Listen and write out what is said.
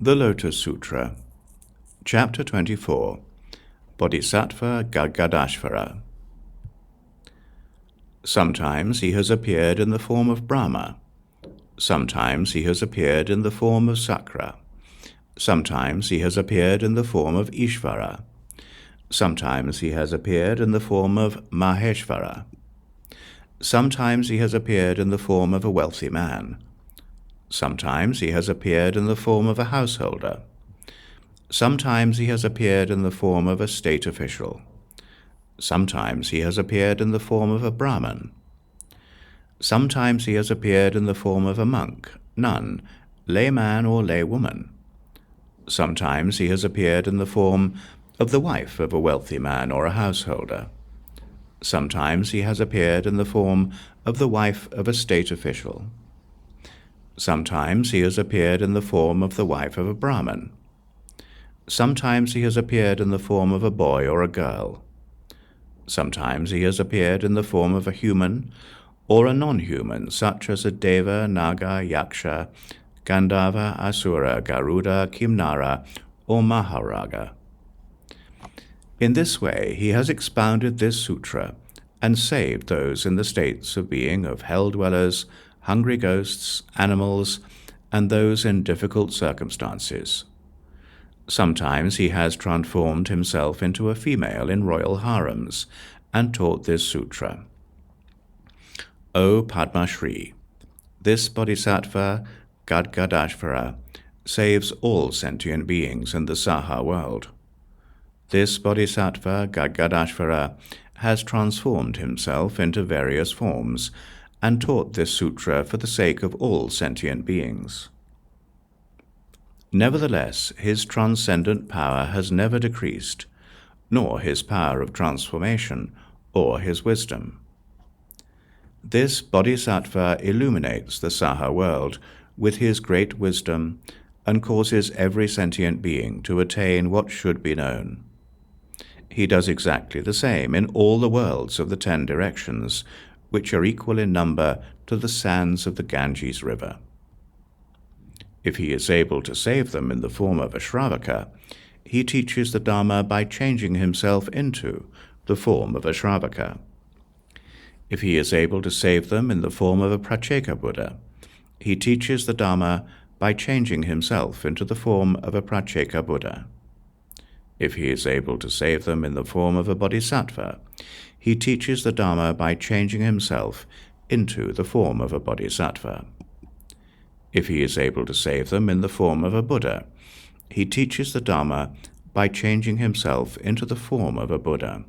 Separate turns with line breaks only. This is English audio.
The Lotus Sutra, Chapter 24, Bodhisattva Gadgadashvara. Sometimes he has appeared in the form of Brahma. Sometimes he has appeared in the form of Sakra. Sometimes he has appeared in the form of Ishvara. Sometimes he has appeared in the form of Maheshvara. Sometimes he has appeared in the form of a wealthy man. Sometimes he has appeared in the form of a householder. Sometimes he has appeared in the form of a state official. Sometimes he has appeared in the form of a Brahmin. Sometimes he has appeared in the form of a monk, nun, layman or laywoman. Sometimes he has appeared in the form of the wife of a wealthy man or a householder. Sometimes he has appeared in the form of the wife of a state official. Sometimes he has appeared in the form of the wife of a Brahmin. Sometimes he has appeared in the form of a boy or a girl. Sometimes he has appeared in the form of a human or a non-human, such as a Deva, Naga, Yaksha, Gandharva, Asura, Garuda, Kimnara, or Maharaga. In this way he has expounded this sutra and saved those in the states of being of hell-dwellers, hungry ghosts, animals, and those in difficult circumstances. Sometimes he has transformed himself into a female in royal harems and taught this sutra. O Padma Shri, this Bodhisattva Gadgadashvara saves all sentient beings in the Saha world. This Bodhisattva Gadgadashvara has transformed himself into various forms and taught this sutra for the sake of all sentient beings. Nevertheless, his transcendent power has never decreased, nor his power of transformation, or his wisdom. This Bodhisattva illuminates the Saha world with his great wisdom and causes every sentient being to attain what should be known. He does exactly the same in all the worlds of the 10 directions, which are equal in number to the sands of the Ganges River. If he is able to save them in the form of a Shravaka, he teaches the Dharma by changing himself into the form of a Shravaka. If he is able to save them in the form of a Pratyeka Buddha, he teaches the Dharma by changing himself into the form of a Pratyeka Buddha. If he is able to save them in the form of a Bodhisattva, he teaches the Dharma by changing himself into the form of a Bodhisattva. If he is able to save them in the form of a Buddha, he teaches the Dharma by changing himself into the form of a Buddha.